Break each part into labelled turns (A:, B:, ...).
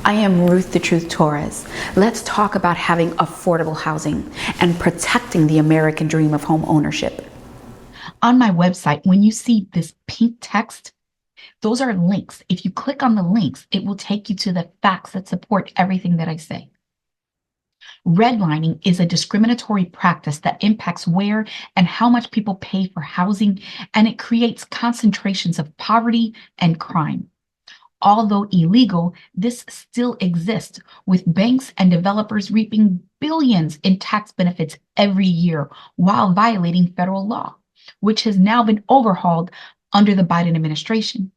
A: I am Ruth the Truth Torres. Let's talk about having affordable housing and protecting the American dream of home ownership.
B: On my website, when you see this pink text, those are links. If you click on the links, it will take you to the facts that support everything that I say. Redlining is a discriminatory practice that impacts where and how much people pay for housing, and it creates concentrations of poverty and crime. Although illegal, this still exists, with banks and developers reaping billions in tax benefits every year while violating federal law, which has now been overhauled under the Biden administration.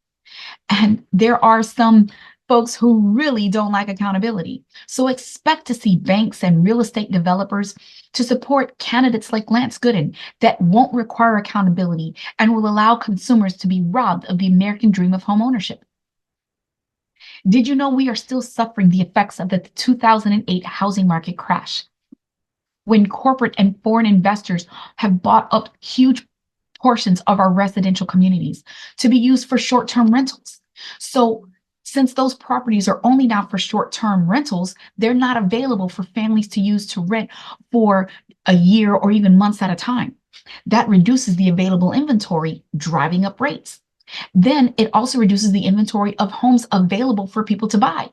B: And there are some folks who really don't like accountability. So expect to see banks and real estate developers to support candidates like Lance Gooden that won't require accountability and will allow consumers to be robbed of the American dream of home ownership. Did you know we are still suffering the effects of the 2008 housing market crash, when corporate and foreign investors have bought up huge portions of our residential communities to be used for short-term rentals? So since those properties are only now for short-term rentals, they're not available for families to use to rent for a year or even months at a time. That reduces the available inventory, driving up rates. Then it also reduces the inventory of homes available for people to buy,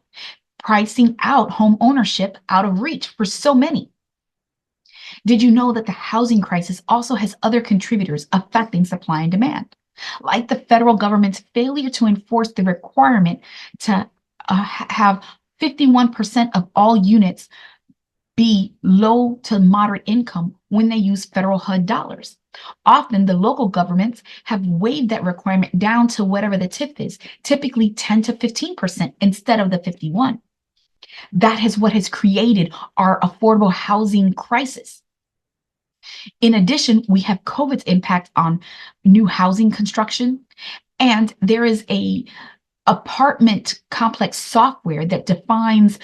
B: pricing out home ownership out of reach for so many. Did you know that the housing crisis also has other contributors affecting supply and demand, like the federal government's failure to enforce the requirement to have 51% of all units be low to moderate income when they use federal HUD dollars? Often the local governments have waived that requirement down to whatever the tip is, typically 10 to 15% instead of the 51. That is what has created our affordable housing crisis. In addition, we have COVID's impact on new housing construction, and there is a apartment complex software that defines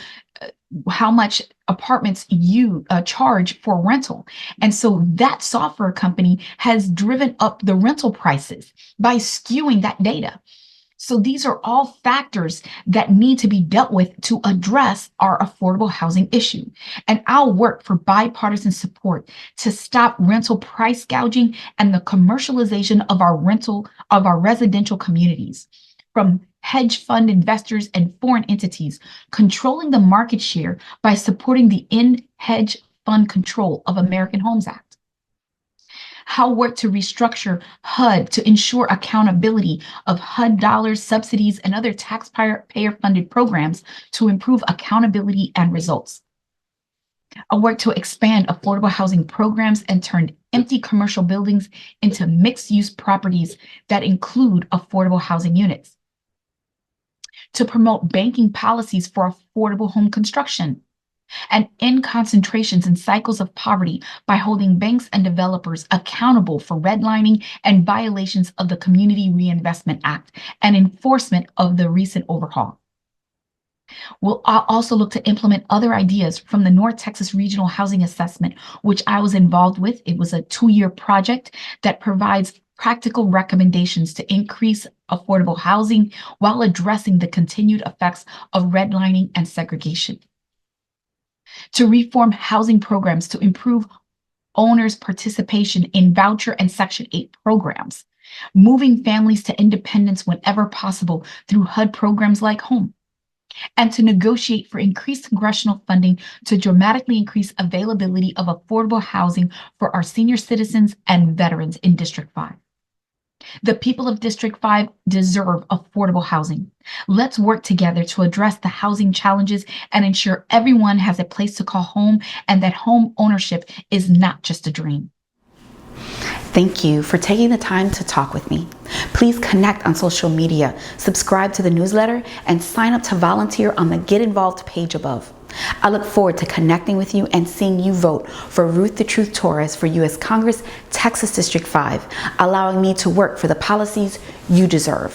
B: how much apartments you charge for rental. And so that software company has driven up the rental prices by skewing that data. So these are all factors that need to be dealt with to address our affordable housing issue. And I'll work for bipartisan support to stop rental price gouging and the commercialization of our residential communities, from hedge fund investors and foreign entities controlling the market share by supporting the Hedge Fund Control of American Homes Act. How work to restructure HUD to ensure accountability of HUD dollars, subsidies, and other taxpayer-funded programs to improve accountability and results. A work to expand affordable housing programs and turn empty commercial buildings into mixed-use properties that include affordable housing units. To promote banking policies for affordable home construction, and end concentrations and cycles of poverty by holding banks and developers accountable for redlining and violations of the Community Reinvestment Act and enforcement of the recent overhaul. We'll also look to implement other ideas from the North Texas Regional Housing Assessment, which I was involved with. It was a 2-year project that provides practical recommendations to increase affordable housing while addressing the continued effects of redlining and segregation. To reform housing programs to improve owners' participation in voucher and Section 8 programs, moving families to independence whenever possible through HUD programs like HOME, and to negotiate for increased congressional funding to dramatically increase availability of affordable housing for our senior citizens and veterans in District 5. The people of District 5 deserve affordable housing. Let's work together to address the housing challenges and ensure everyone has a place to call home and that home ownership is not just a dream.
A: Thank you for taking the time to talk with me. Please connect on social media, subscribe to the newsletter, and sign up to volunteer on the Get Involved page above. I look forward to connecting with you and seeing you vote for Ruth the Truth Torres for U.S. Congress, Texas District 5, allowing me to work for the policies you deserve.